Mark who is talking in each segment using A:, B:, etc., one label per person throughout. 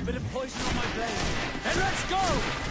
A: Bit of poison on my blade. And let's go!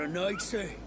A: Renaightse.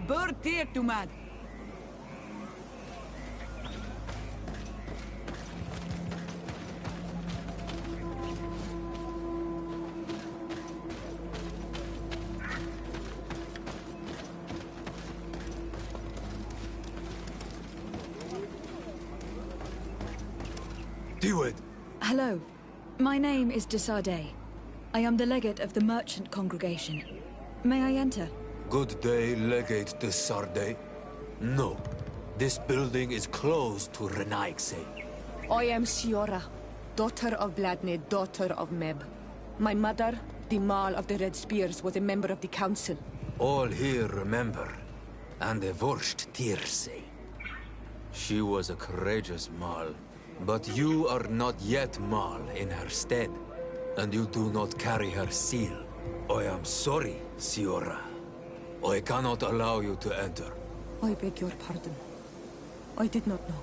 A: Burtir tu mad. Diwed.
B: Hello. My name is Desardet. I am the legate of the merchant congregation. May I enter?
C: Good day, Legate de Sarde. No, this building is closed to Renaigse.
D: I am Siora, daughter of Bladne, daughter of Meb. My mother, the Mal of the Red Spears, was a member of the council.
C: All here remember, and the Vorst Tirse. She was a courageous Mal, but you are not yet Mal in her stead, and you do not carry her seal. I am sorry, Siora. I cannot allow you to enter.
D: I beg your pardon. I did not know.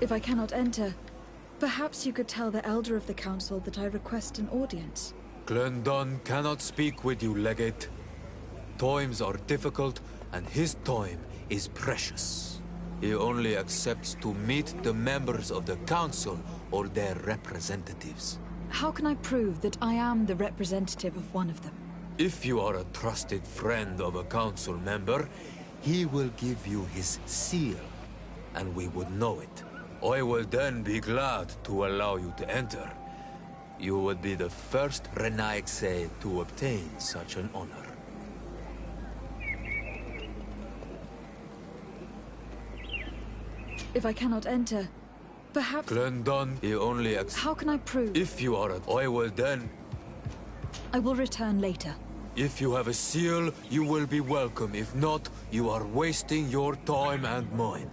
B: If I cannot enter, perhaps you could tell the elder of the council that I request an audience.
C: Glendon cannot speak with you, Legate. Times are difficult, and his time is precious. He only accepts to meet the members of the council or their representatives.
B: How can I prove that I am the representative of one of them?
C: If you are a trusted friend of a council member, he will give you his seal, and we would know it. I will then be glad to allow you to enter. You would be the first Renaigse to obtain such an honor.
B: If I cannot enter, perhaps...
C: Glendon, he only
B: How can I prove...
C: If you are I will then...
B: I will return later.
C: If you have a seal, you will be welcome. If not, you are wasting your time and mine.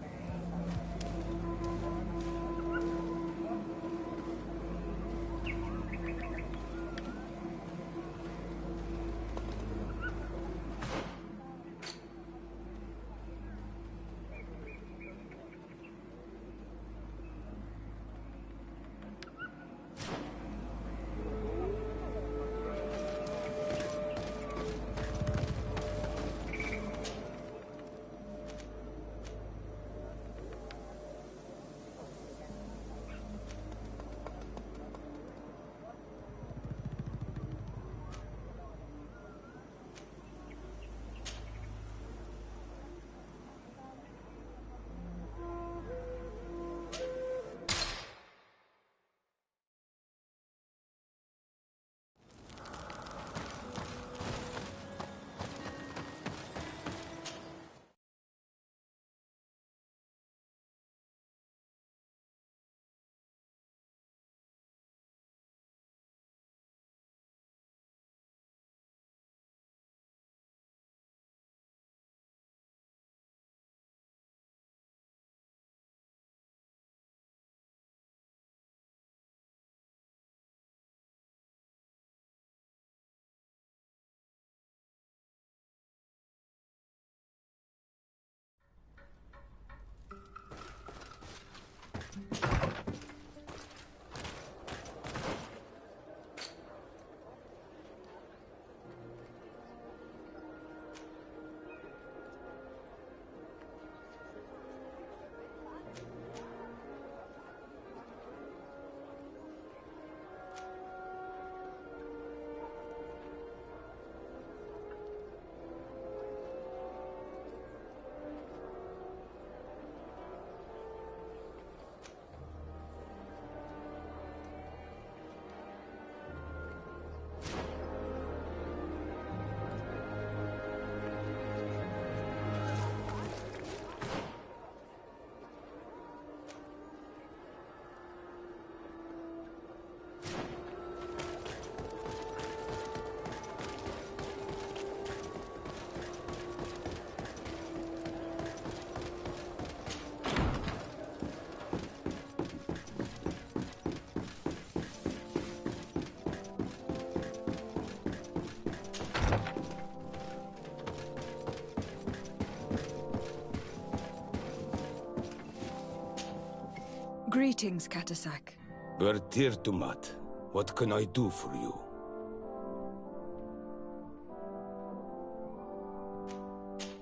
B: Greetings, Katasak.
E: Bertirtumat, what can I do for you?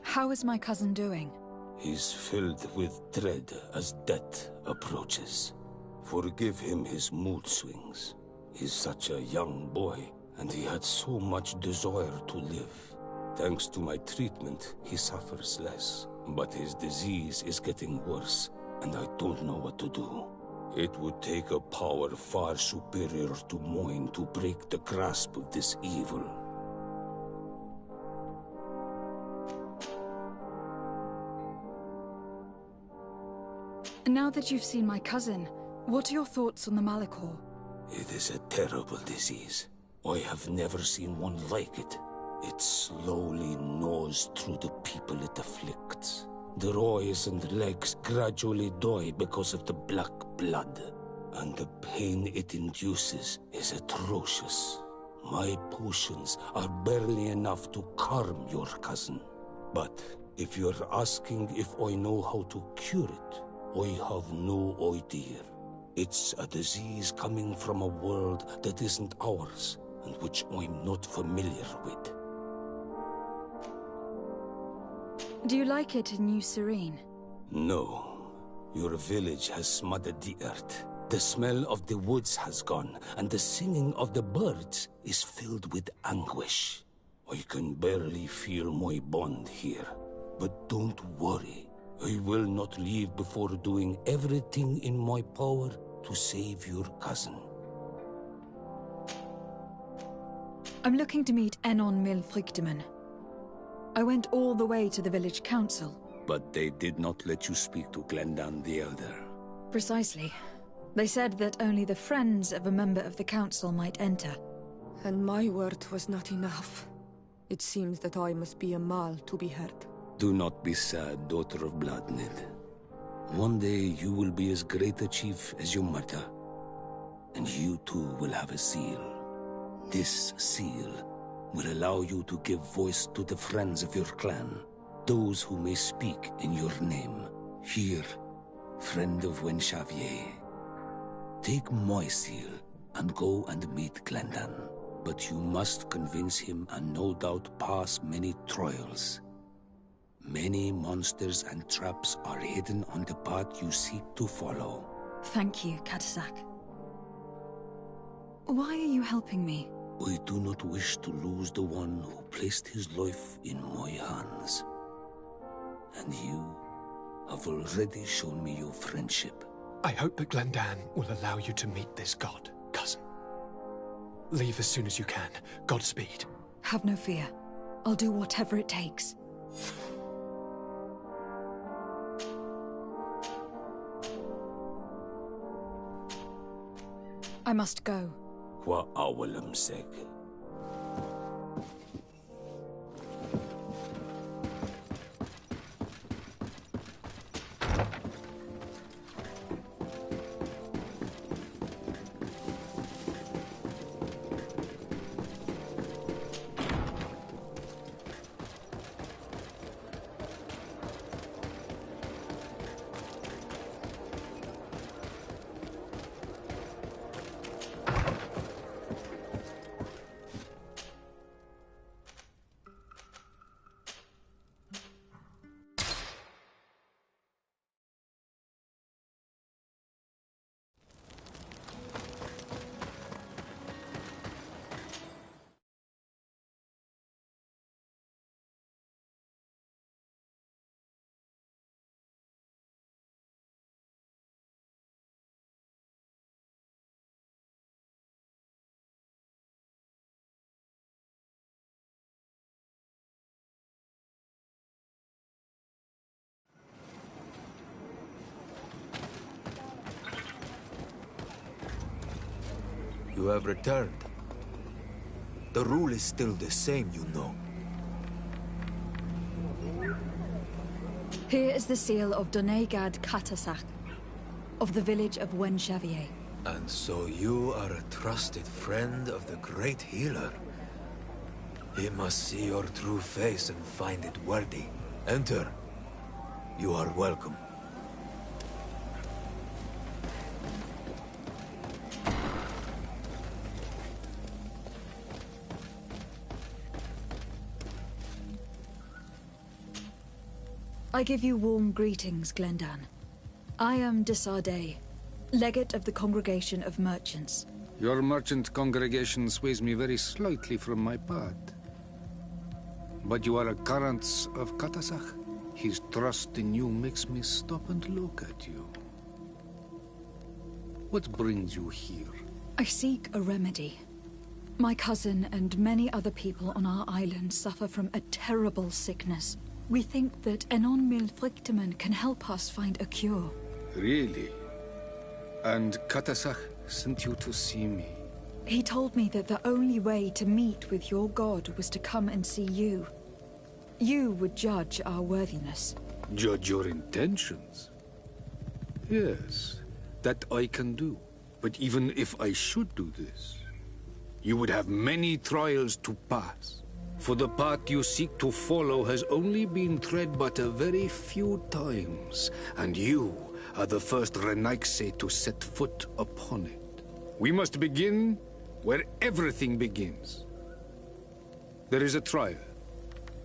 B: How is my cousin doing?
E: He's filled with dread as death approaches. Forgive him his mood swings. He's such a young boy, and he had so much desire to live. Thanks to my treatment, he suffers less. But his disease is getting worse, and I don't know what to do. It would take a power far superior to mine to break the grasp of this evil.
B: Now that you've seen my cousin, what are your thoughts on the Malachor?
E: It is a terrible disease. I have never seen one like it. It slowly gnaws through the people it afflicts. Their eyes and legs gradually die because of the black blood. And the pain it induces is atrocious. My potions are barely enough to calm your cousin. But if you're asking if I know how to cure it, I have no idea. It's a disease coming from a world that isn't ours, and which I'm not familiar with.
B: Do you like it in New Serene?
E: No. Your village has smothered the earth. The smell of the woods has gone, and the singing of the birds is filled with anguish. I can barely feel my bond here. But don't worry. I will not leave before doing everything in my power to save your cousin.
B: I'm looking to meet Enon Milfrichteman. I went all the way to the village council.
E: But they did not let you speak to Glendan the Elder.
B: Precisely. They said that only the friends of a member of the council might enter.
D: And my word was not enough. It seems that I must be a Mal to be heard.
E: Do not be sad, daughter of Bladnid. One day you will be as great a chief as your mother. And you too will have a seal. This seal will allow you to give voice to the friends of your clan, those who may speak in your name. Here, friend of Wenxavier. Take my seal and go and meet Glendan. But you must convince him and no doubt pass many trials. Many monsters and traps are hidden on the path you seek to follow.
B: Thank you, Katasak. Why are you helping me?
E: I do not wish to lose the one who placed his life in my hands. And you have already shown me your friendship.
F: I hope that Glendan will allow you to meet this god, cousin. Leave as soon as you can. Godspeed.
B: Have no fear. I'll do whatever it takes. I must go.
E: Wa awalam seg.
C: You have returned. The rule is still the same, you know.
B: Here is the seal of Donegad Katasak, of the village of Wenxavier.
C: And so you are a trusted friend of the great healer. He must see your true face and find it worthy. Enter. You are welcome.
B: I give you warm greetings, Glendan. I am Desardet, legate of the Congregation of Merchants.
E: Your merchant congregation sways me very slightly from my path. But you are a current of Katasach. His trust in you makes me stop and look at you. What brings you here?
B: I seek a remedy. My cousin and many other people on our island suffer from a terrible sickness. We think that Enon Milfrichteman can help us find a cure.
E: Really? And Katasach sent you to see me?
B: He told me that the only way to meet with your god was to come and see you. You would judge our worthiness.
E: Judge your intentions? Yes, that I can do. But even if I should do this, you would have many trials to pass. For the path you seek to follow has only been tread but a very few times, and you are the first Renaigse to set foot upon it. We must begin where everything begins. There is a trial.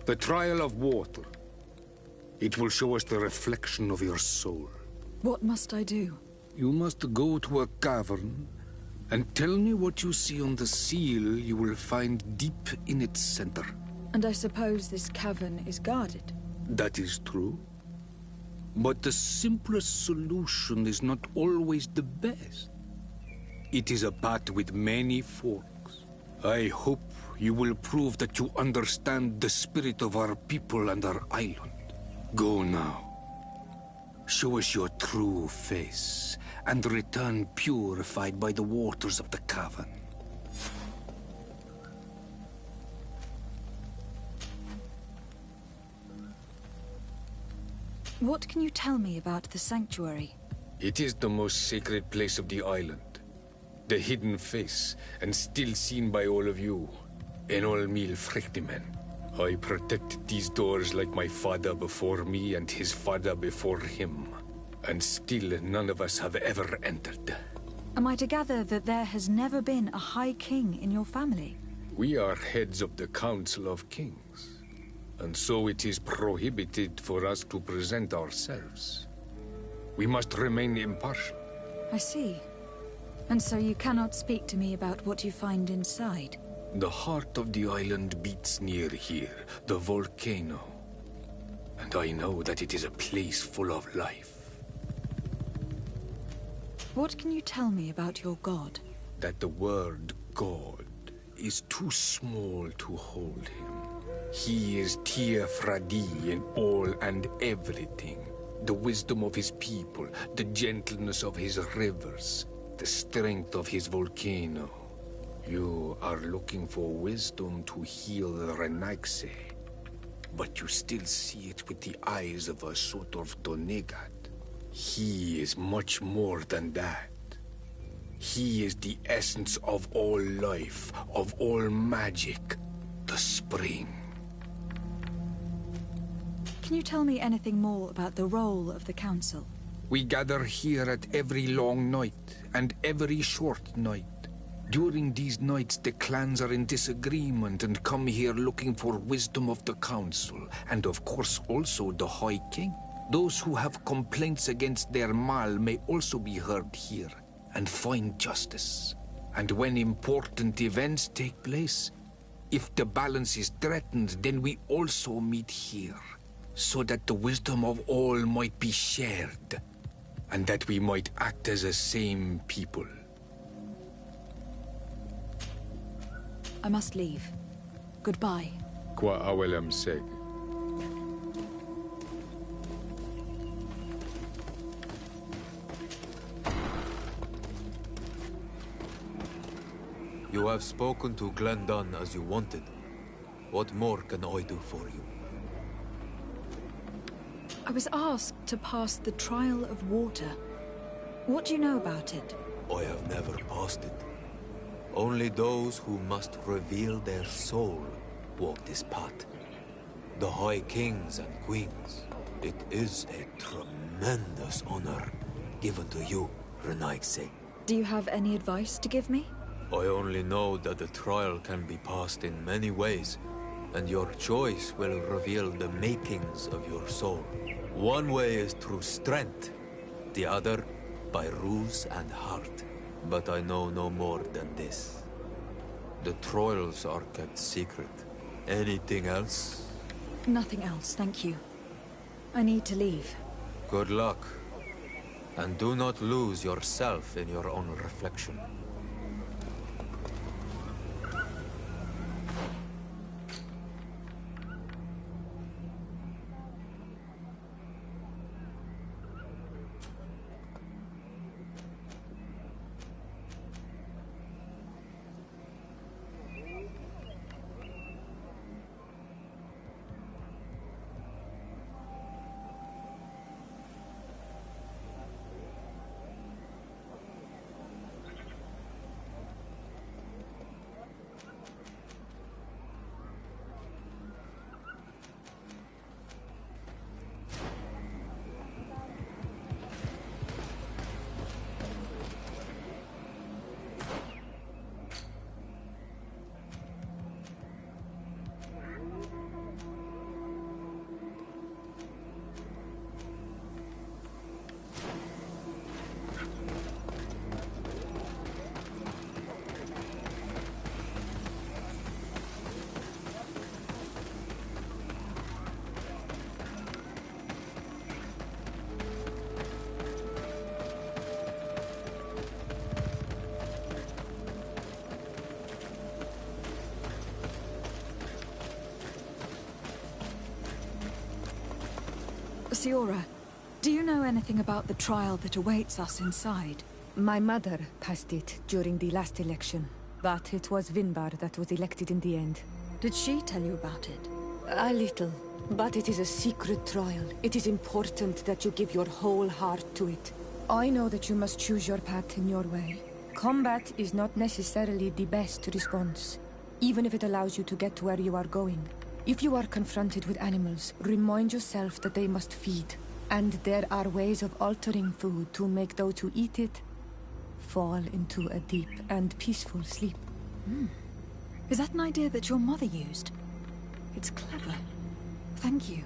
E: The trial of water. It will show us the reflection of your soul.
B: What must I do?
E: You must go to a cavern and tell me what you see on the seal you will find deep in its center.
B: And I suppose this cavern is guarded?
E: That is true. But the simplest solution is not always the best. It is a path with many forks. I hope you will prove that you understand the spirit of our people and our island. Go now. Show us your true face, and return purified by the waters of the cavern.
B: What can you tell me about the sanctuary?
E: It is the most sacred place of the island. The hidden face, and still seen by all of you. Enol Mil Frichtemen. I protected these doors like my father before me and his father before him. And still none of us have ever entered.
B: Am I to gather that there has never been a High King in your family?
E: We are heads of the Council of Kings. And so it is prohibited for us to present ourselves. We must remain impartial.
B: I see. And so you cannot speak to me about what you find inside?
E: The heart of the island beats near here, the volcano. And I know that it is a place full of life.
B: What can you tell me about your god?
E: That the word God is too small to hold him. He is Tir Fradi in all and everything. The wisdom of his people, the gentleness of his rivers, the strength of his volcano. You are looking for wisdom to heal the Renaigse, but you still see it with the eyes of a sort of Donegat. He is much more than that. He is the essence of all life, of all magic, the spring.
B: Can you tell me anything more about the role of the Council?
E: We gather here at every long night and every short night. During these nights, the clans are in disagreement and come here looking for wisdom of the Council, and of course also the High King. Those who have complaints against their Mal may also be heard here and find justice. And when important events take place, if the balance is threatened, then we also meet here, so that the wisdom of all might be shared, and that we might act as a same people.
B: I must leave. Goodbye.
E: Qua awelem seg.
C: You have spoken to Glendan as you wanted. What more can I do for you?
B: I was asked to pass the trial of water. What do you know about it?
C: I have never passed it. Only those who must reveal their soul walk this path. The High Kings and Queens. It is a tremendous honor given to you, Renaigse.
B: Do you have any advice to give me?
C: I only know that the trial can be passed in many ways, and your choice will reveal the makings of your soul. One way is through strength, the other by ruse and heart. But I know no more than this. The Troils are kept secret. Anything else?
B: Nothing else, thank you. I need to leave.
C: Good luck. And do not lose yourself in your own reflection.
B: Siora, do you know anything about the trial that awaits us inside?
D: My mother passed it during the last election, but it was Vinbar that was elected in the end.
B: Did she tell you about it?
D: A little, but it is a secret trial. It is important that you give your whole heart to it. I know that you must choose your path in your way. Combat is not necessarily the best response, even if it allows you to get to where you are going. If you are confronted with animals, remind yourself that they must feed. And there are ways of altering food to make those who eat it fall into a deep and peaceful sleep.
B: Is that an idea that your mother used? It's clever. Thank you.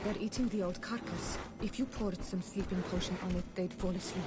D: They're eating the old carcass. If you poured some sleeping potion on it, they'd fall asleep.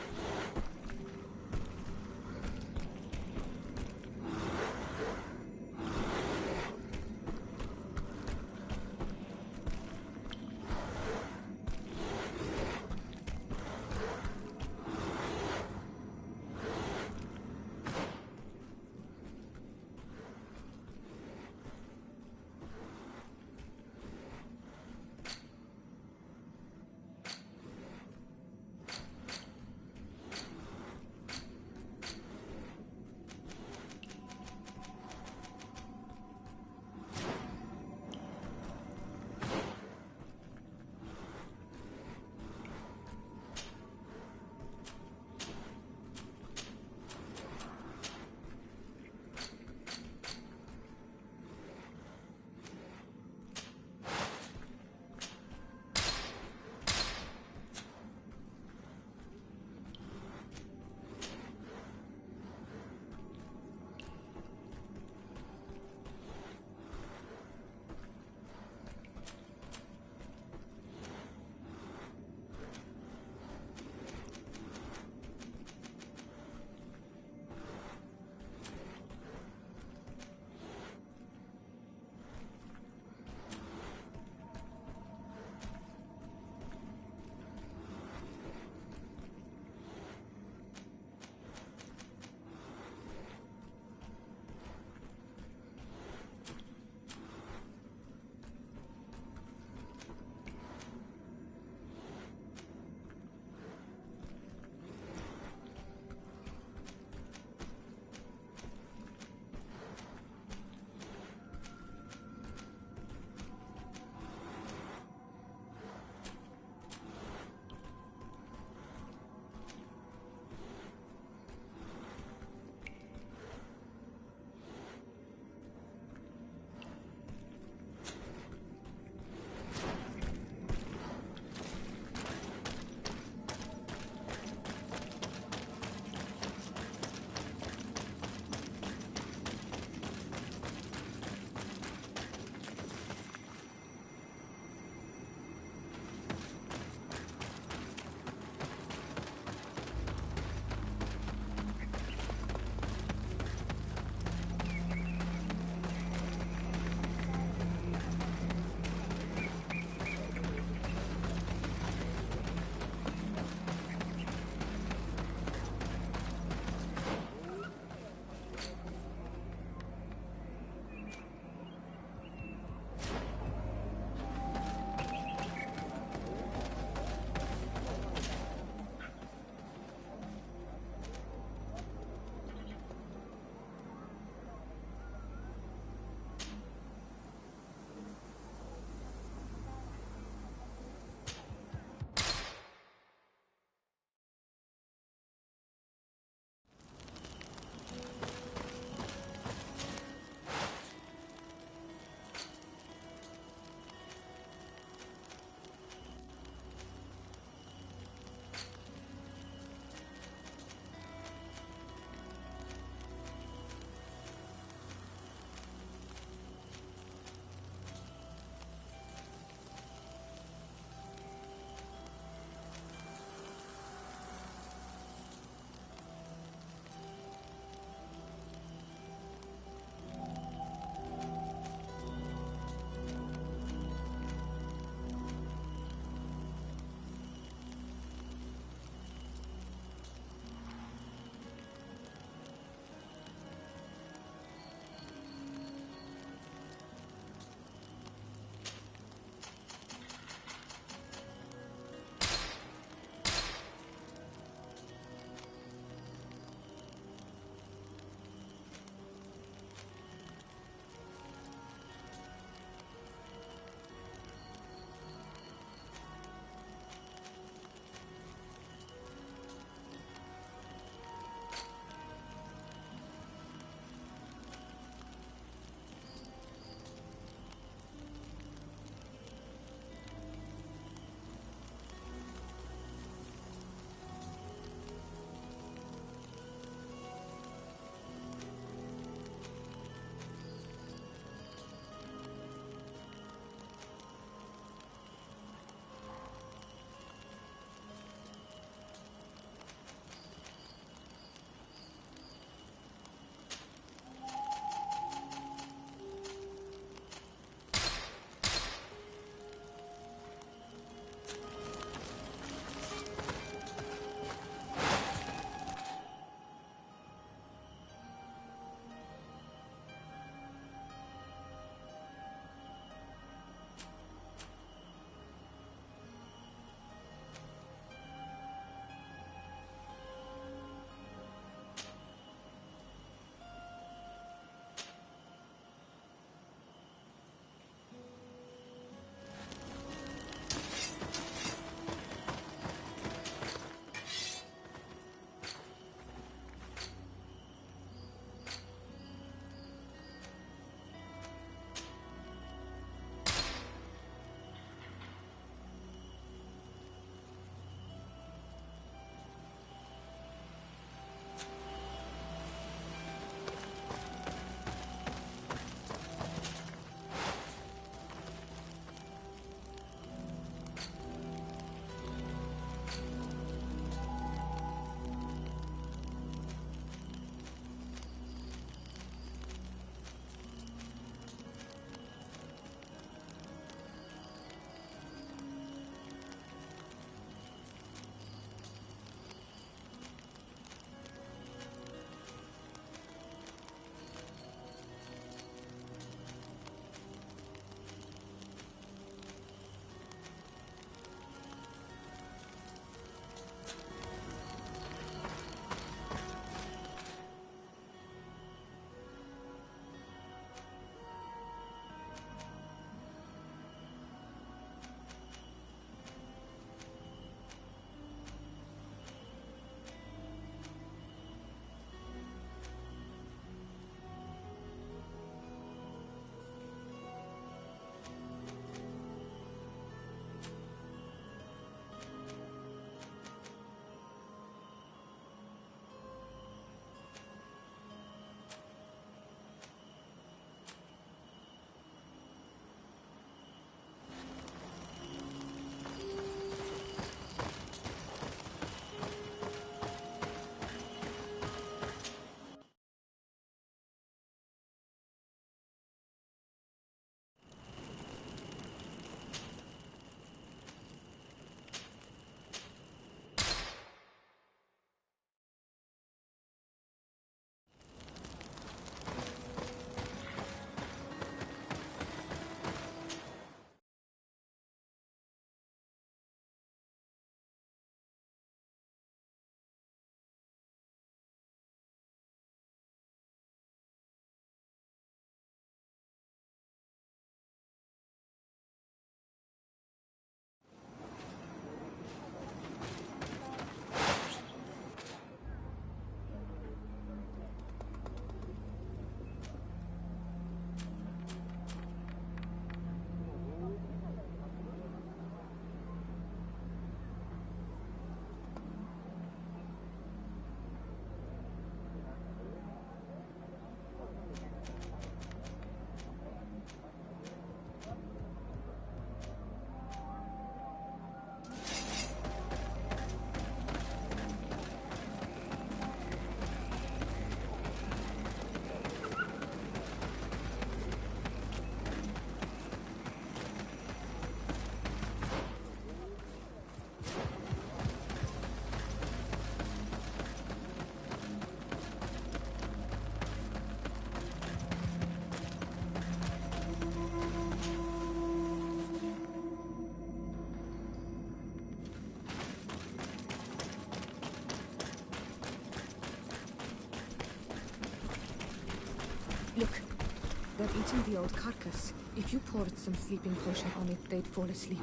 D: They're eating the old carcass. If you poured some sleeping potion on it, they'd fall asleep.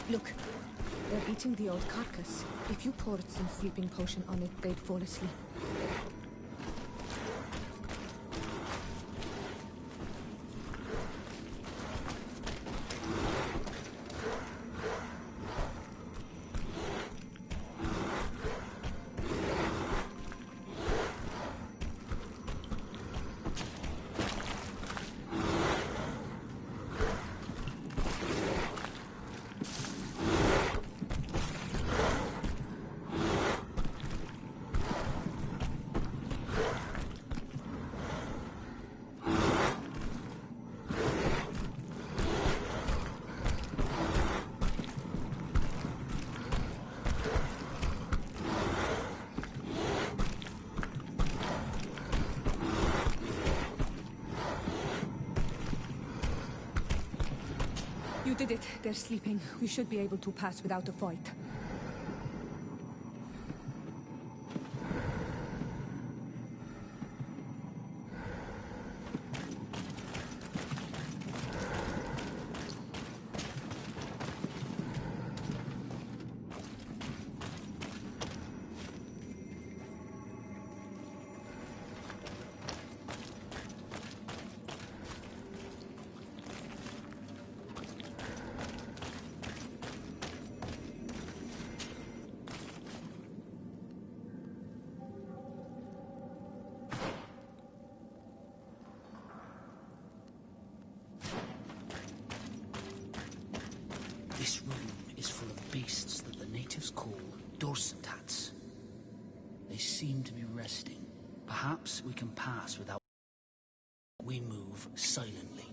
D: Look, they're eating the old carcass. If you poured some sleeping potion on it, they'd fall asleep. You did it. They're sleeping. We should be able to pass without a fight.
A: This room is full of beasts that the natives call dorsentats. They seem to be resting. Perhaps we can pass without... We move silently.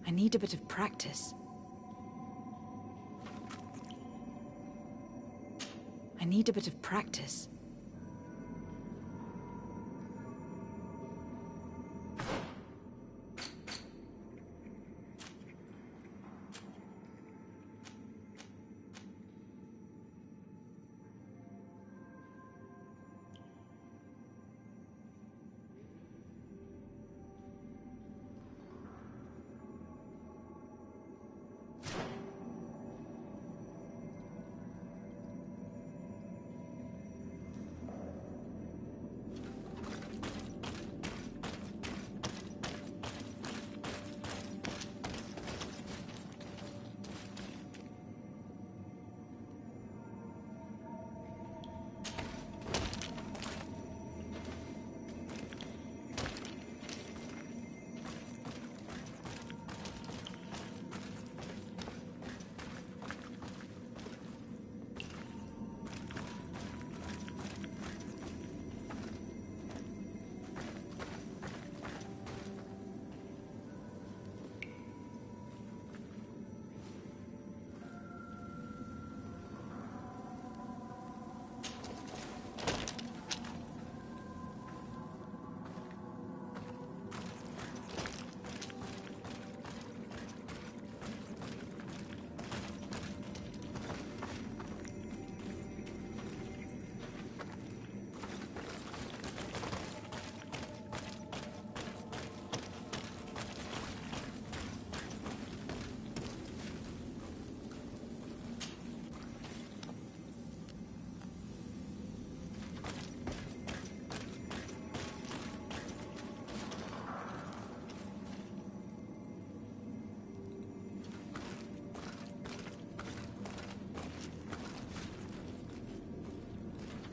B: I need a bit of practice. I need a bit of practice.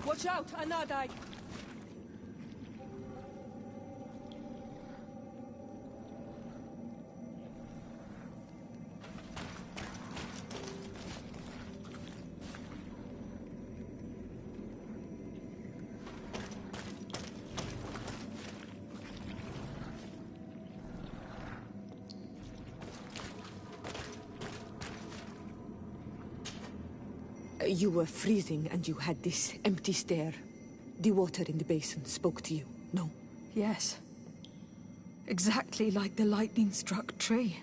D: Watch out, Anadai! You were freezing and you had this empty stare. The water in the basin spoke to you, no?
B: Yes. Exactly like the lightning-struck tree.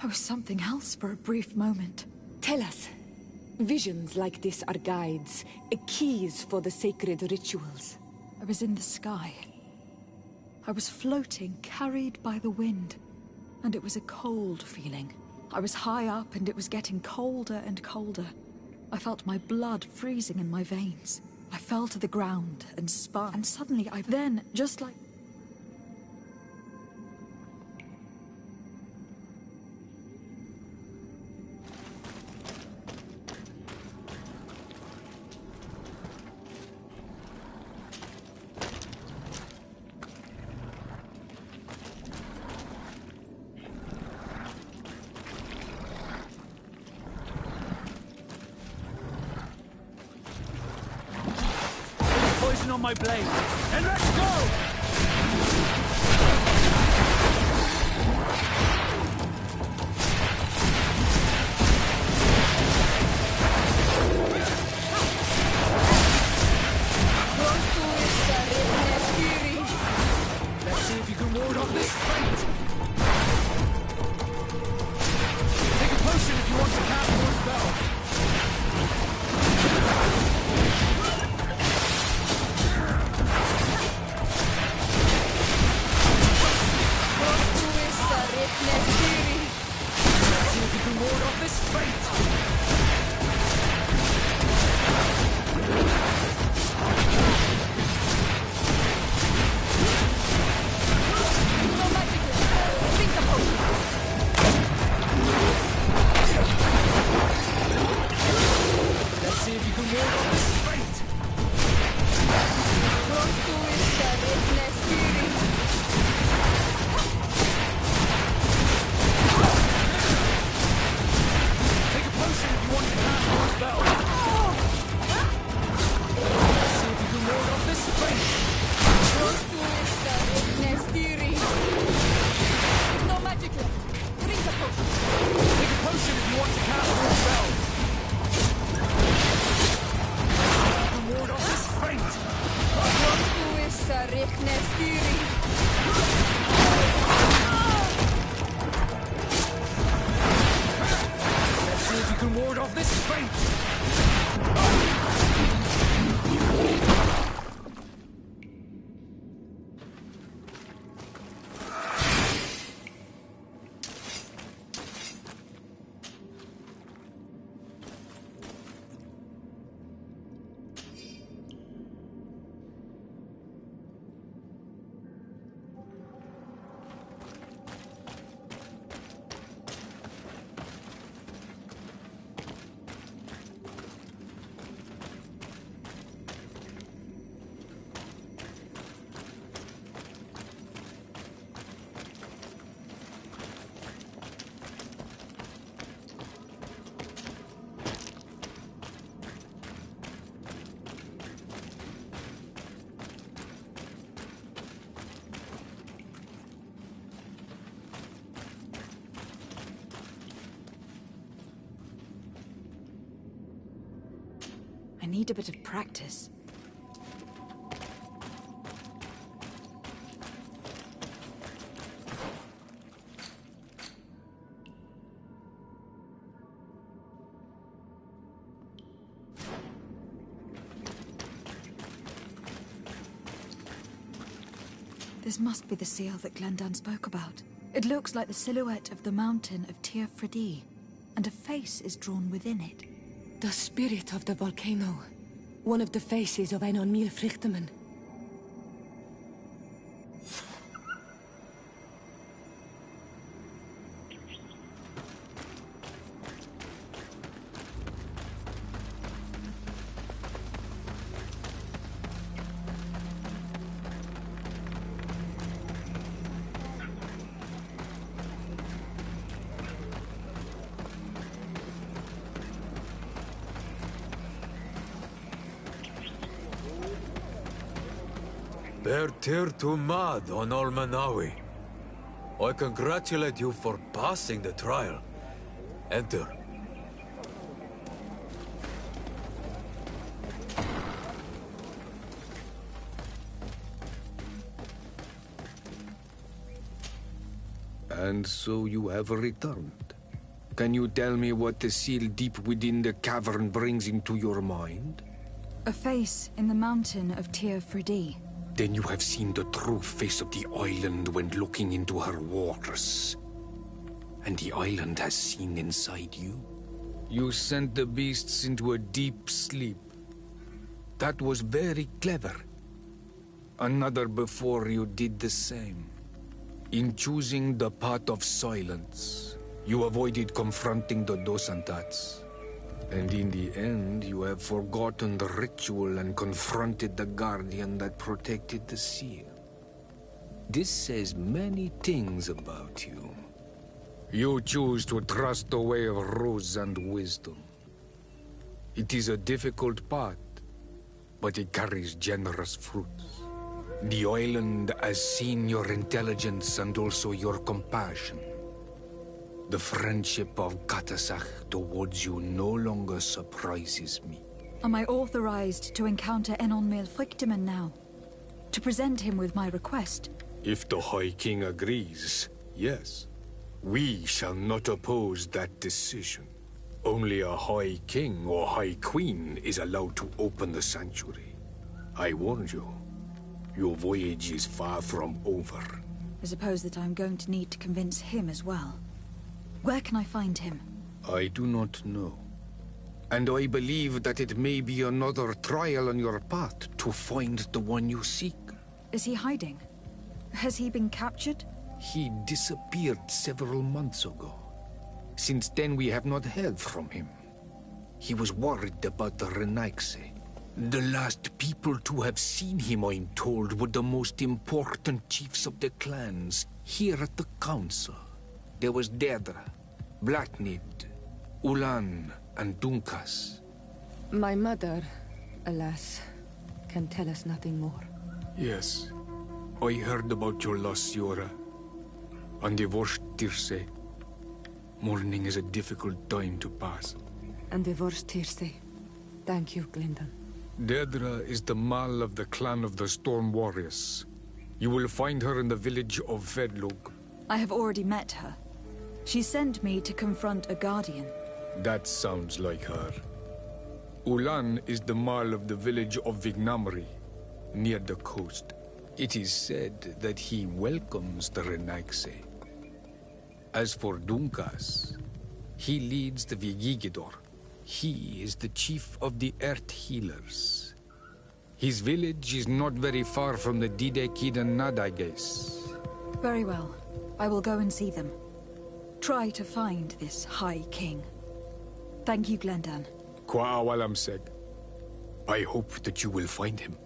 B: I was something else for a brief moment.
D: Tell us. Visions like this are guides, keys for the sacred rituals.
B: I was in the sky. I was floating, carried by the wind. And it was a cold feeling. I was high up and it was getting colder and colder. I felt my blood freezing in my veins. I fell to the ground and spun, and suddenly then, just like...
A: On my blade, and let's go! Let's see if you can ward off this fate. Take a potion if you want to cast more spells. Ward off this fate!
D: No magic! Think about it!
A: Let's see if you can ward off this fate! Take a potion if you want to cast more spells. Let's see if you can ward off this fate!
D: No magic left. Drink a potion.
A: Take a potion if you want to cast more spells. You can ward off this fate! Let's see if you can ward off this fate!
B: I need a bit of practice. This must be the seal that Glendan spoke about. It looks like the silhouette of the mountain of Tir Fredi, and a face is drawn within it.
D: The spirit of the volcano. One of the faces of Einon Milfrichtemann.
C: Bertir to Mad on Olmanawi. I congratulate you for passing the trial. Enter.
E: And so you have returned. Can you tell me what the seal deep within the cavern brings into your mind?
B: A face in the mountain of Tir Fridi.
E: Then you have seen the true face of the island when looking into her waters. And the island has seen inside you. You sent the beasts into a deep sleep. That was very clever. Another before you did the same. In choosing the path of silence, you avoided confronting the Dosantats. And in the end, you have forgotten the ritual and confronted the guardian that protected the seal. This says many things about you. You choose to trust the way of ruse and wisdom. It is a difficult path, but it carries generous fruits. The island has seen your intelligence and also your compassion. The friendship of Katasach towards you no longer surprises me.
B: Am I authorized to encounter Enon Milfrictiman now? To present him with my request?
E: If the High King agrees, yes. We shall not oppose that decision. Only a High King or High Queen is allowed to open the sanctuary. I warned you. Your voyage is far from over.
B: I suppose that I'm going to need to convince him as well. Where can I find him?
E: I do not know. And I believe that it may be another trial on your path to find the one you seek.
B: Is he hiding? Has he been captured?
E: He disappeared several months ago. Since then we have not heard from him. He was worried about the Renaigse. The last people to have seen him, I'm told, were the most important chiefs of the clans here at the council. There was Deirdre, Blatnid, Ulan, and Dunkas.
D: My mother, alas, can tell us nothing more.
E: Yes, I heard about your loss, Yora. And divorced Tirce. Mourning is a difficult time to pass.
D: And divorced Tirce. Thank you, Glyndon.
E: Deirdre is the Mal of the clan of the Storm Warriors. You will find her in the village of Vedlug.
B: I have already met her. She sent me to confront a guardian.
E: That sounds like her. Ulan is the Mal of the village of Vignamri, near the coast. It is said that he welcomes the Renaigse. As for Dunkas, he leads the Vigigidor. He is the chief of the Earth Healers. His village is not very far from the Didekid and Nadages.
B: Very well. I will go and see them. Try to find this High King. Thank you, Glendan.
E: Kwa'awalamseg. I hope that you will find him.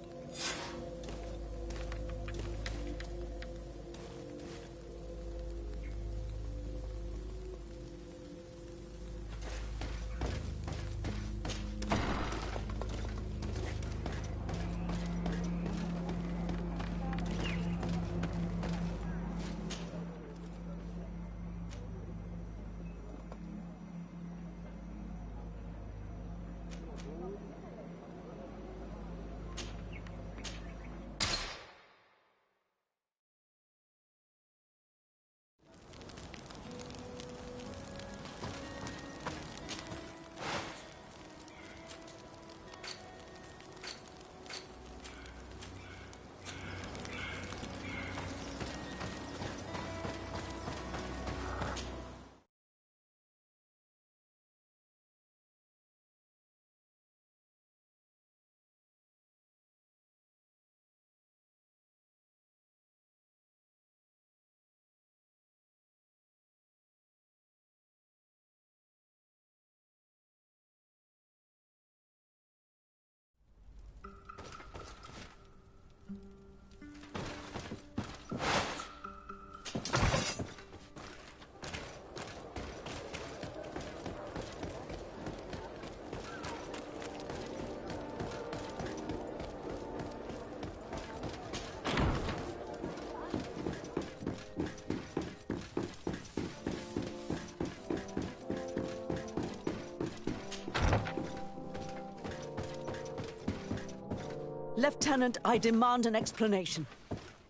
G: Lieutenant, I demand an explanation.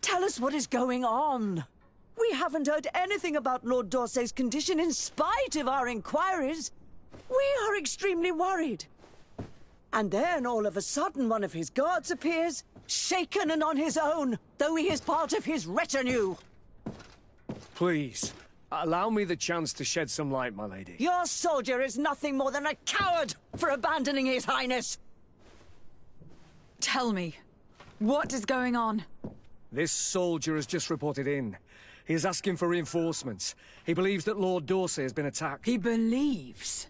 G: Tell us what is going on. We haven't heard anything about Lord D'Orsay's condition in spite of our inquiries. We are extremely worried. And then, all of a sudden, one of his guards appears, shaken and on his own, though he is part of his retinue.
H: Please, allow me the chance to shed some light, my lady.
G: Your soldier is nothing more than a coward for abandoning his highness.
B: Tell me, what is going on?
H: This soldier has just reported in. He is asking for reinforcements. He believes that Lord D'Orsay has been attacked.
B: He believes?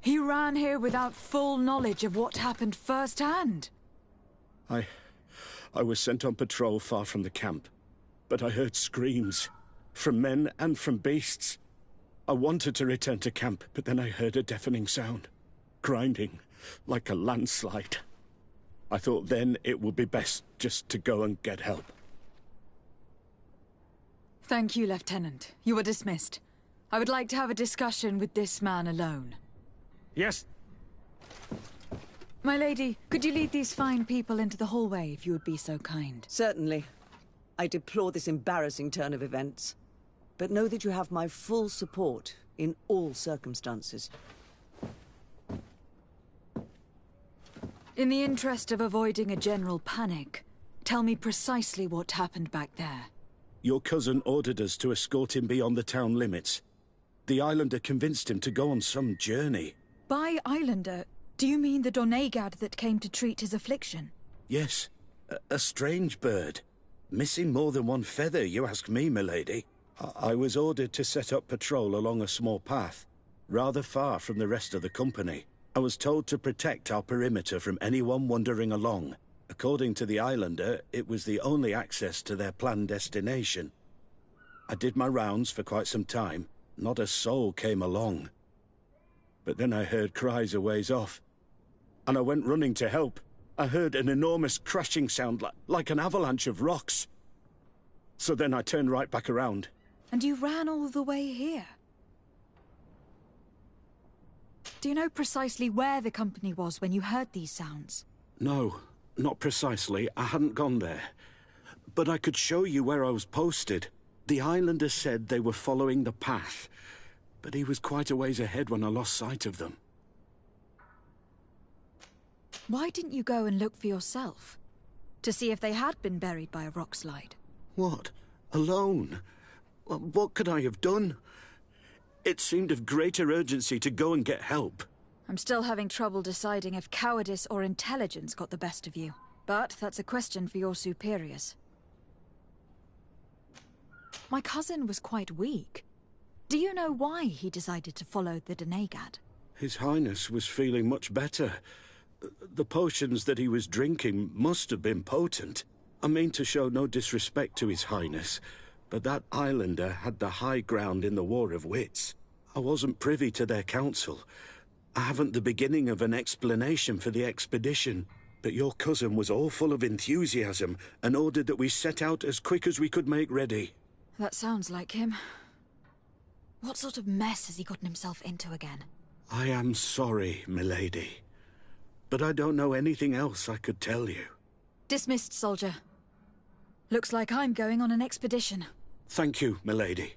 B: He ran here without full knowledge of what happened firsthand.
I: I was sent on patrol far from the camp, but I heard screams, from men and from beasts. I wanted to return to camp, but then I heard a deafening sound, grinding, like a landslide. I thought then it would be best just to go and get help.
B: Thank you, Lieutenant. You are dismissed. I would like to have a discussion with this man alone.
H: Yes.
B: My lady, could you lead these fine people into the hallway if you would be so kind?
G: Certainly. I deplore this embarrassing turn of events. But know that you have my full support in all circumstances.
B: In the interest of avoiding a general panic, tell me precisely what happened back there.
I: Your cousin ordered us to escort him beyond the town limits. The islander convinced him to go on some journey.
B: By islander, do you mean the Donegad that came to treat his affliction?
I: Yes, a strange bird. Missing more than one feather, you ask me, milady. I was ordered to set up patrol along a small path, rather far from the rest of the company. I was told to protect our perimeter from anyone wandering along. According to the islander, it was the only access to their planned destination. I did my rounds for quite some time. Not a soul came along. But then I heard cries a ways off, and I went running to help. I heard an enormous crashing sound like an avalanche of rocks. So then I turned right back around.
B: And you ran all the way here? Do you know precisely where the company was when you heard these sounds?
I: No, not precisely. I hadn't gone there. But I could show you where I was posted. The islander said they were following the path, but he was quite a ways ahead when I lost sight of them.
B: Why didn't you go and look for yourself? To see if they had been buried by a rock slide?
I: What? Alone? Well, what could I have done? It seemed of greater urgency to go and get help.
B: I'm still having trouble deciding if cowardice or intelligence got the best of you. But that's a question for your superiors. My cousin was quite weak. Do you know why he decided to follow the Donegad?
I: His Highness was feeling much better. The potions that he was drinking must have been potent. I mean to show no disrespect to His Highness, but that islander had the high ground in the War of Wits. I wasn't privy to their counsel. I haven't the beginning of an explanation for the expedition, but your cousin was all full of enthusiasm and ordered that we set out as quick as we could make ready.
B: That sounds like him. What sort of mess has he gotten himself into again?
I: I am sorry, milady, but I don't know anything else I could tell you.
B: Dismissed, soldier. Looks like I'm going on an expedition.
I: Thank you, milady.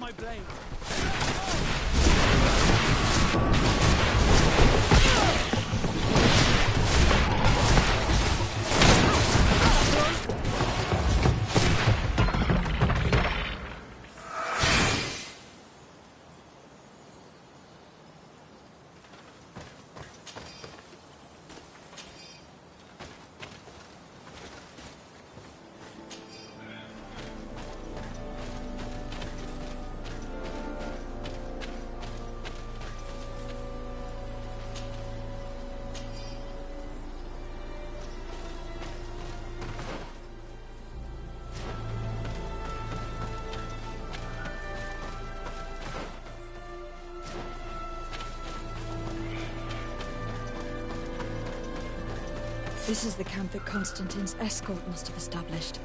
A: on my blade.
B: This is the camp that Constantine's escort must have established.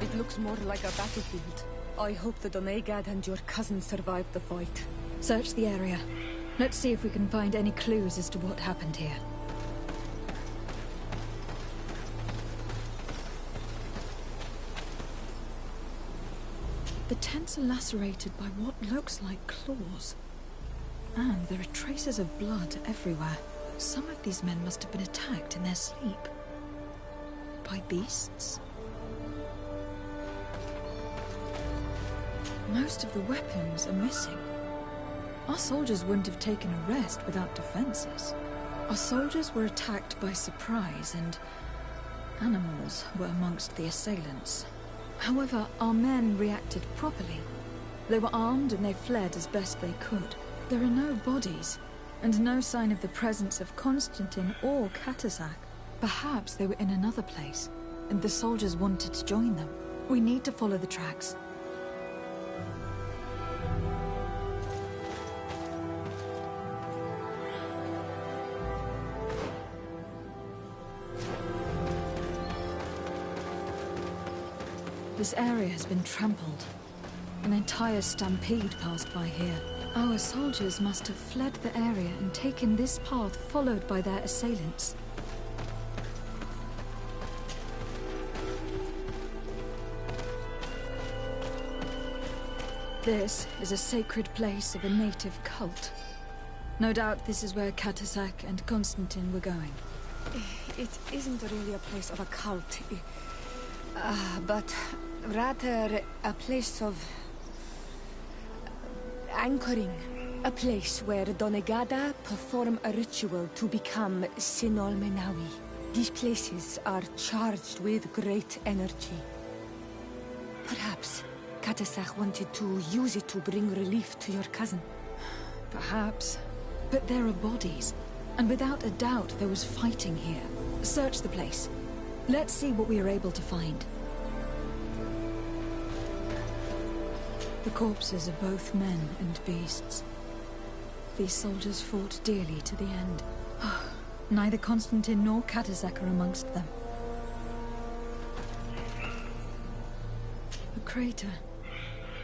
D: It looks more like a battlefield. I hope the Donegad and your cousin survived the fight.
B: Search the area. Let's see if we can find any clues as to what happened here. The tents are lacerated by what looks like claws. And there are traces of blood everywhere. Some of these men must have been attacked in their sleep. By beasts? Most of the weapons are missing. Our soldiers wouldn't have taken a rest without defenses. Our soldiers were attacked by surprise, and animals were amongst the assailants. However, our men reacted properly. They were armed and they fled as best they could. There are no bodies, and no sign of the presence of Constantine or Katasak. Perhaps they were in another place, and the soldiers wanted to join them. We need to follow the tracks. This area has been trampled. An entire stampede passed by here. Our soldiers must have fled the area and taken this path followed by their assailants. This is a sacred place of a native cult. No doubt this is where Katasak and Constantine were going.
D: It isn't really a place of a cult, but rather a place of anchoring. A place where Donegada perform a ritual to become Sinol Menawi. These places are charged with great energy. Perhaps Katasak wanted to use it to bring relief to your cousin.
B: Perhaps. But there are bodies. And without a doubt there was fighting here. Search the place. Let's see what we are able to find. The corpses are both men and beasts. These soldiers fought dearly to the end. Neither Constantine nor Katasak are amongst them. A crater,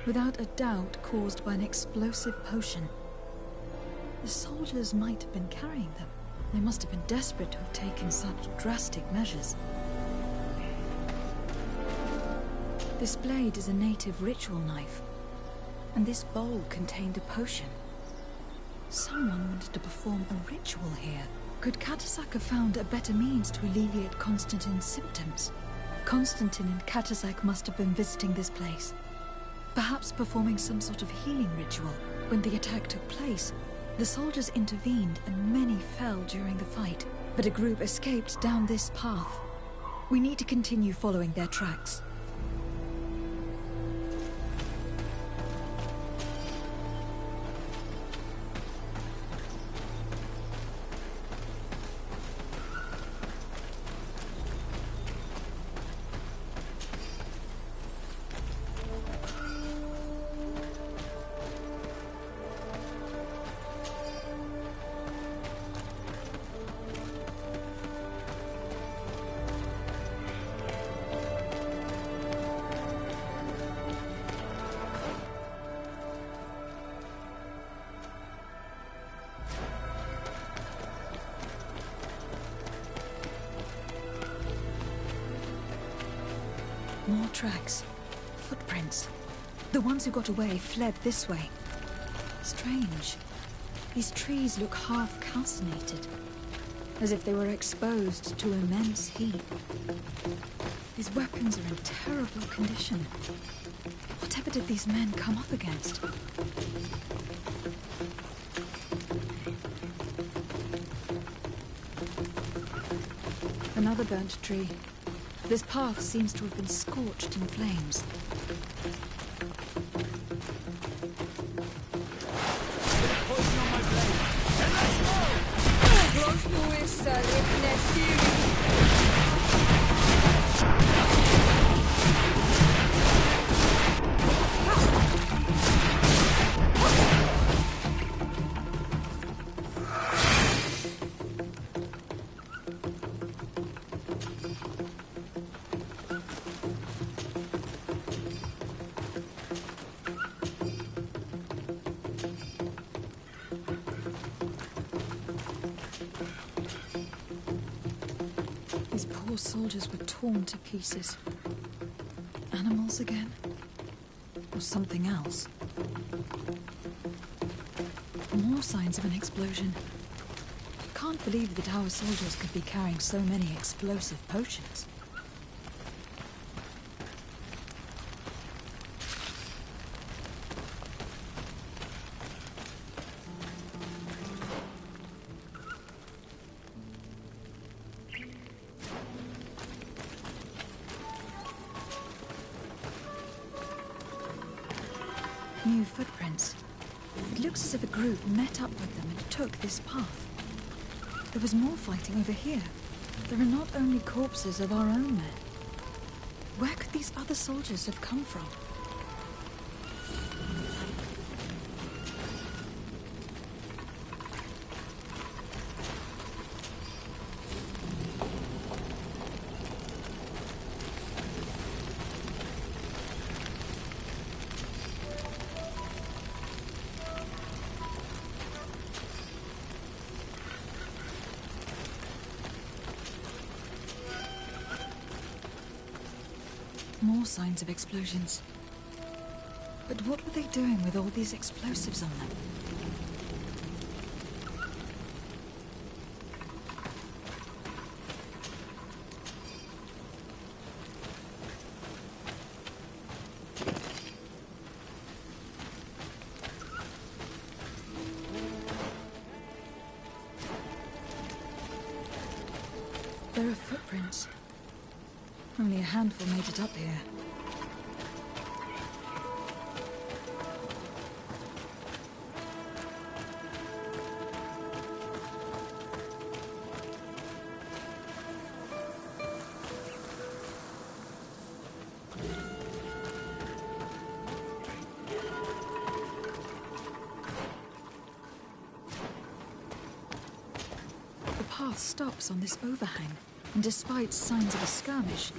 B: without a doubt caused by an explosive potion. The soldiers might have been carrying them. They must have been desperate to have taken such drastic measures. This blade is a native ritual knife. And this bowl contained a potion. Someone wanted to perform a ritual here. Could Katasak have found a better means to alleviate Constantine's symptoms? Constantine and Katasak must have been visiting this place. Perhaps performing some sort of healing ritual. When the attack took place, the soldiers intervened and many fell during the fight. But a group escaped down this path. We need to continue following their tracks. More tracks. Footprints. The ones who got away fled this way. Strange. These trees look half calcinated, as if they were exposed to immense heat. These weapons are in terrible condition. Whatever did these men come up against? Another burnt tree. This path seems to have been scorched in flames. These poor soldiers were torn to pieces. Animals again? Or something else? More signs of an explosion. Can't believe that our soldiers could be carrying so many explosive potions. New footprints. It looks as if a group met up with them and took this path. There was more fighting over here. There are not only corpses of our own men. Where could these other soldiers have come from? More signs of explosions. But what were they doing with all these explosives on them? There are footprints. Only a handful made it up here. The path stops on this overhang. And despite signs of a skirmish,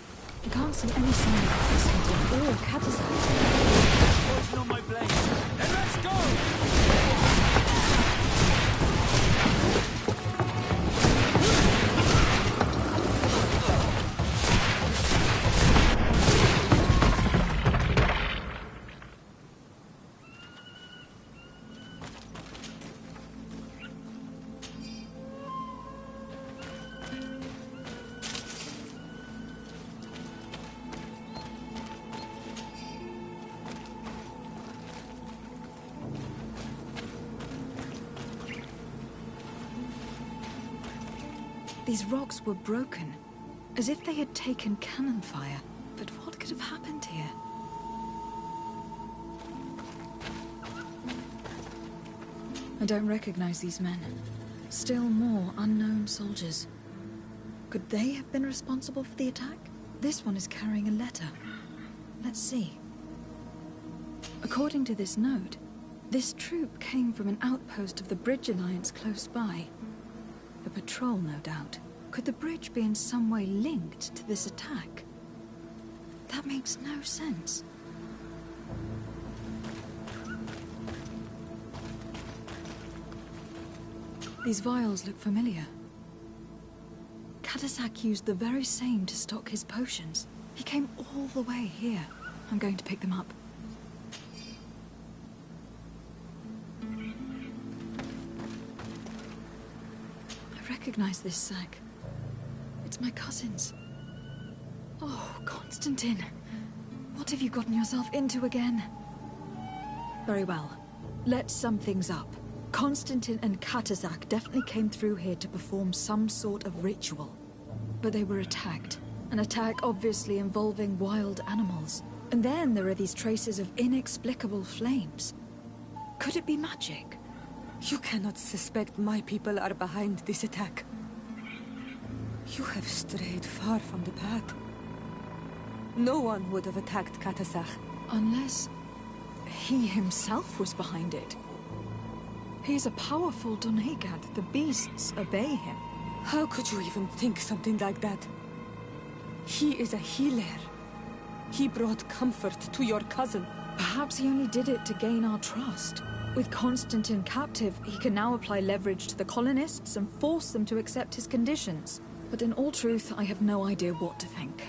B: you can't see any sign of Constantine or Katazak.
A: Poison on my blade. Then let's go!
B: These rocks were broken, as if they had taken cannon fire. But what could have happened here? I don't recognize these men. Still more unknown soldiers. Could they have been responsible for the attack? This one is carrying a letter. Let's see. According to this note, this troop came from an outpost of the Bridge Alliance close by. A patrol, no doubt. Could the bridge be in some way linked to this attack? That makes no sense. These vials look familiar. Katazak used the very same to stock his potions. He came all the way here. I'm going to pick them up. recognize this sack. It's my cousin's. Oh, Constantine. What have you gotten yourself into again? Very well. Let's sum things up. Constantine and Katazak definitely came through here to perform some sort of ritual. But they were attacked. An attack obviously involving wild animals. And then there are these traces of inexplicable flames. Could it be magic?
D: You cannot suspect my people are behind this attack. You have strayed far from the path. No one would have attacked Katazak.
B: Unless he himself was behind it. He's a powerful Donegad. The beasts obey him.
D: How could you even think something like that? He is a healer. He brought comfort to your cousin.
B: Perhaps he only did it to gain our trust. With Constantine captive, he can now apply leverage to the colonists and force them to accept his conditions. But in all truth, I have no idea what to think.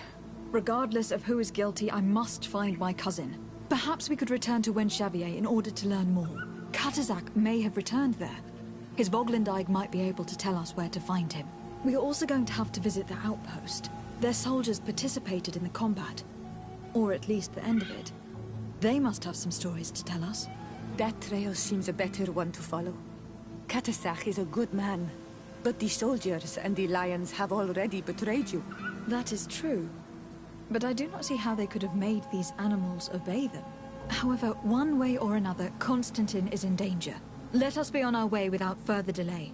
B: Regardless of who is guilty, I must find my cousin. Perhaps we could return to Wenxavier in order to learn more. Katazak may have returned there. His Voglendijk might be able to tell us where to find him. We are also going to have to visit the outpost. Their soldiers participated in the combat. Or at least the end of it. They must have some stories to tell us.
D: That trail seems a better one to follow. Katazak is a good man. But the soldiers and the lions have already betrayed you.
B: That is true. But I do not see how they could have made these animals obey them. However, one way or another, Constantine is in danger. Let us be on our way without further delay.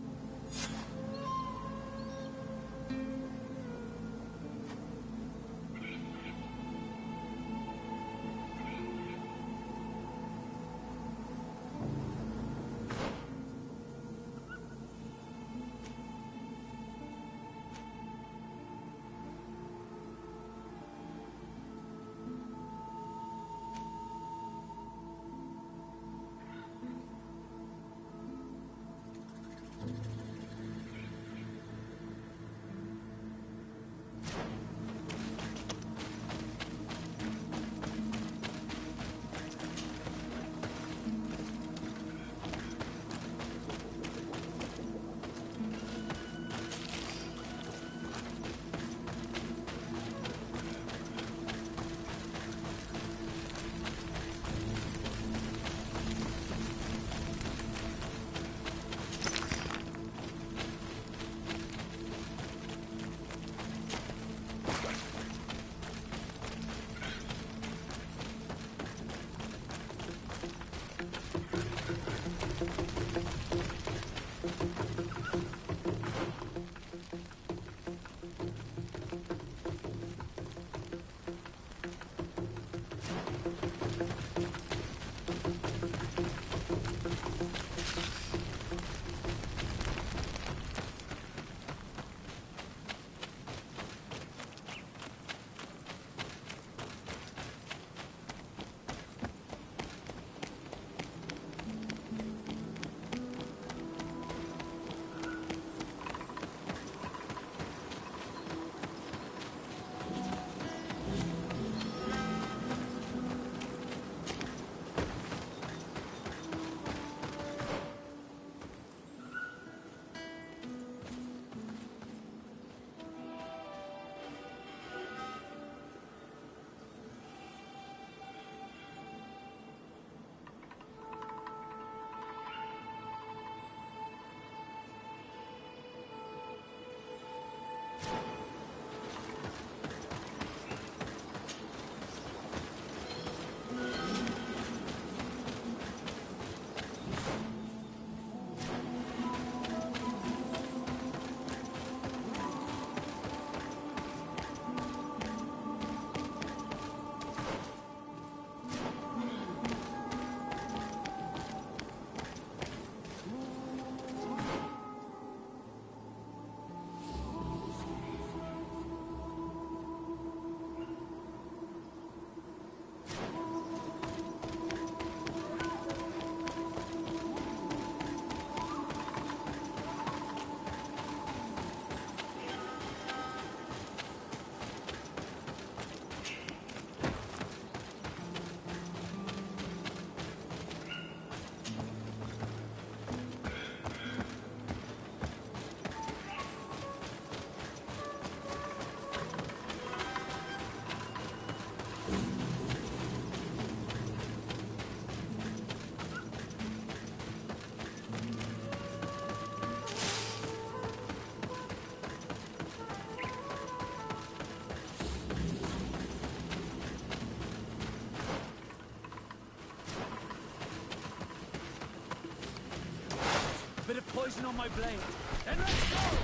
H: poison on my blade. Then let's go!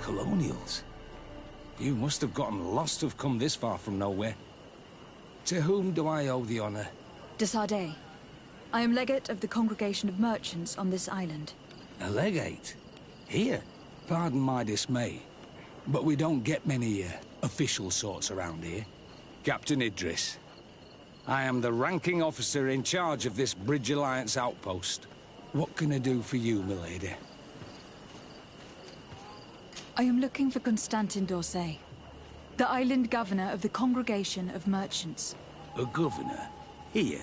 E: Colonials? You must have gotten lost to have come this far from nowhere. To whom do I owe the honor?
B: De Sardet. I am legate of the Congregation of Merchants on this island.
E: A legate? Here? Pardon my dismay, but we don't get many official sorts around here. Captain Idris. I am the ranking officer in charge of this Bridge Alliance outpost. What can I do for you, milady?
B: I am looking for Constantin d'Orsay, the island governor of the Congregation of Merchants.
E: A governor? Here?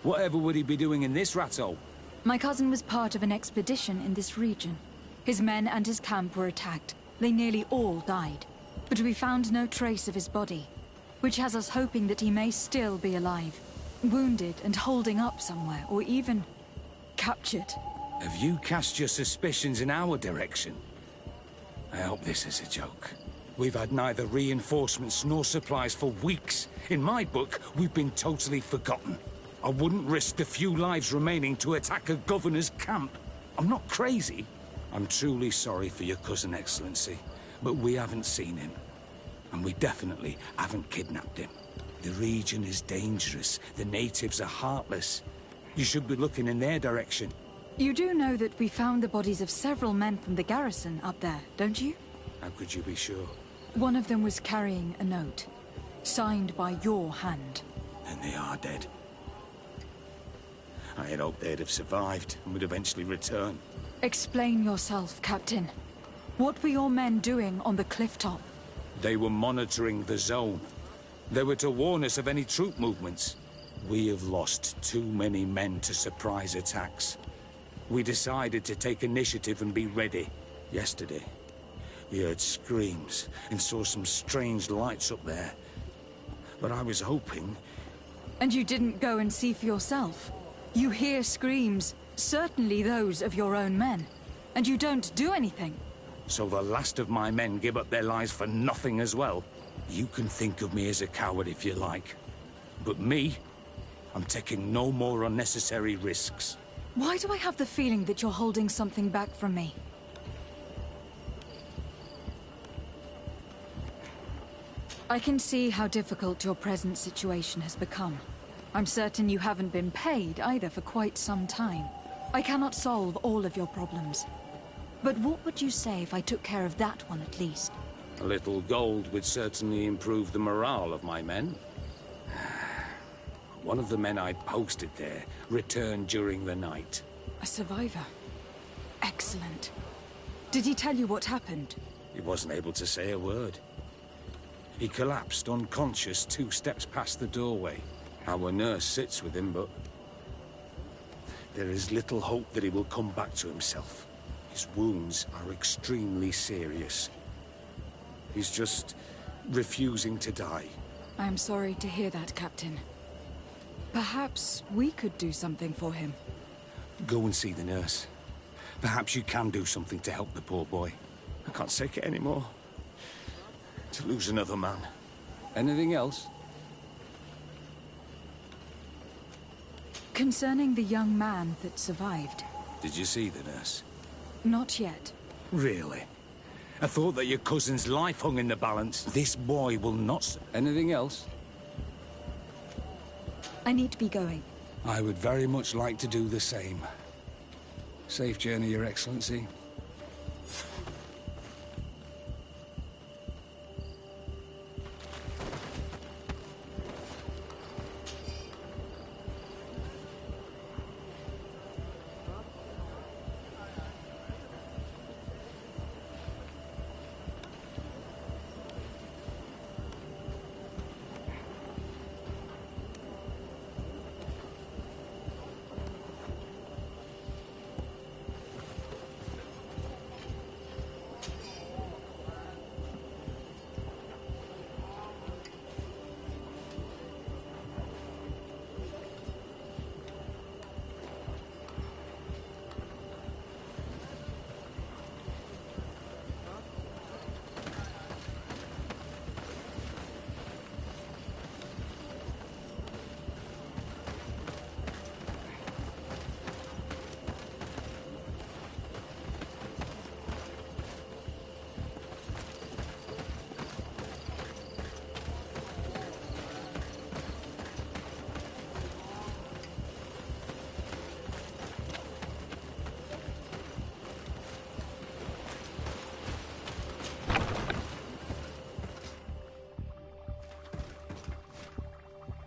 E: Whatever would he be doing in this rattle?
B: My cousin was part of an expedition in this region. His men and his camp were attacked. They nearly all died. But we found no trace of his body, which has us hoping that he may still be alive, wounded and holding up somewhere, or even captured.
E: Have you cast your suspicions in our direction? I hope this is a joke. We've had neither reinforcements nor supplies for weeks. In my book, we've been totally forgotten. I wouldn't risk the few lives remaining to attack a governor's camp. I'm not crazy. I'm truly sorry for your cousin, Excellency, but we haven't seen him. And we definitely haven't kidnapped him. The region is dangerous. The natives are heartless. You should be looking in their direction.
B: You do know that we found the bodies of several men from the garrison up there, don't you?
E: How could you be sure?
B: One of them was carrying a note, signed by your hand.
E: And they are dead. I had hoped they'd have survived and would eventually return.
B: Explain yourself, Captain. What were your men doing on the cliff top?
E: They were monitoring the zone. They were to warn us of any troop movements. We have lost too many men to surprise attacks. We decided to take initiative and be ready. Yesterday, we heard screams and saw some strange lights up there. But I was hoping...
B: And you didn't go and see for yourself? You hear screams, certainly those of your own men, and you don't do anything?
E: So the last of my men give up their lives for nothing as well? You can think of me as a coward if you like. But me, I'm taking no more unnecessary risks.
B: Why do I have the feeling that you're holding something back from me? I can see how difficult your present situation has become. I'm certain you haven't been paid either for quite some time. I cannot solve all of your problems. But what would you say if I took care of that one at least?
E: A little gold would certainly improve the morale of my men. One of the men I'd posted there returned during the night.
B: A survivor? Excellent. Did he tell you what happened?
E: He wasn't able to say a word. He collapsed unconscious 2 steps past the doorway. Our nurse sits with him, but there is little hope that he will come back to himself. His wounds are extremely serious. He's just refusing to die.
B: I am sorry to hear that, Captain. Perhaps we could do something for him.
E: Go and see the nurse. Perhaps you can do something to help the poor boy. I can't take it anymore. To lose another man. Anything else?
B: Concerning the young man that survived.
E: Did you see the nurse?
B: Not yet.
E: Really? I thought that your cousin's life hung in the balance. This boy will not... Anything else?
B: I need to be going.
E: I would very much like to do the same. Safe journey, Your Excellency.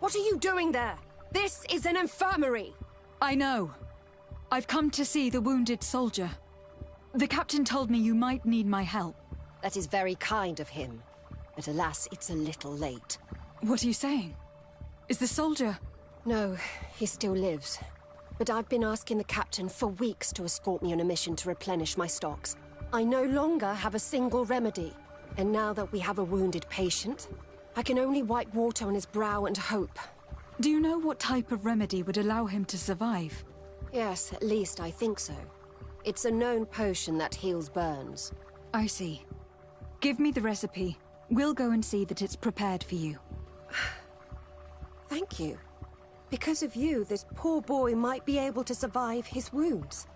D: What are you doing there? This is an infirmary!
B: I know. I've come to see the wounded soldier. The captain told me you might need my help.
J: That is very kind of him. But alas, it's a little late.
B: What are you saying? Is the soldier...
J: No, he still lives. But I've been asking the captain for weeks to escort me on a mission to replenish my stocks. I no longer have a single remedy. And now that we have a wounded patient, I can only wipe water on his brow and hope.
B: Do you know what type of remedy would allow him to survive?
J: Yes, at least I think so. It's a known potion that heals burns.
B: I see. Give me the recipe. We'll go and see that it's prepared for you.
J: Thank you. Because of you, this poor boy might be able to survive his wounds.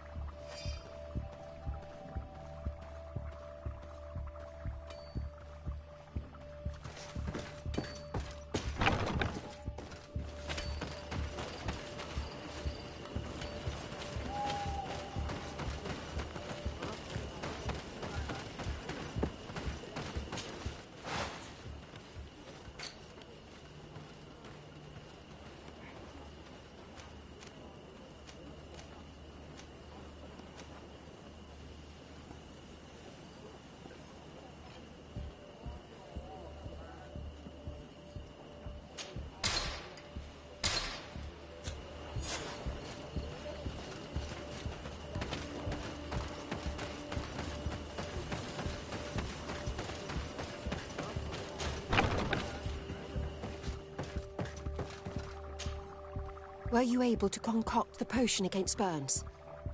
J: Were you able to concoct the potion against burns?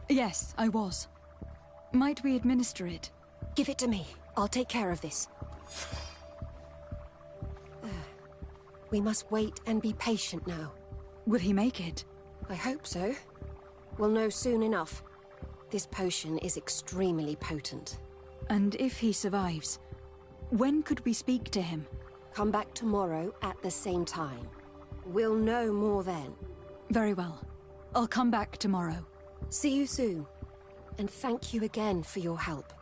B: Yes, I was. Might we administer it?
J: Give it to me. I'll take care of this. We must wait and be patient now.
B: Will he make it?
J: I hope so. We'll know soon enough. This potion is extremely potent.
B: And if he survives, when could we speak to him?
J: Come back tomorrow at the same time. We'll know more then.
B: Very well. I'll come back tomorrow.
J: See you soon. And thank you again for your help.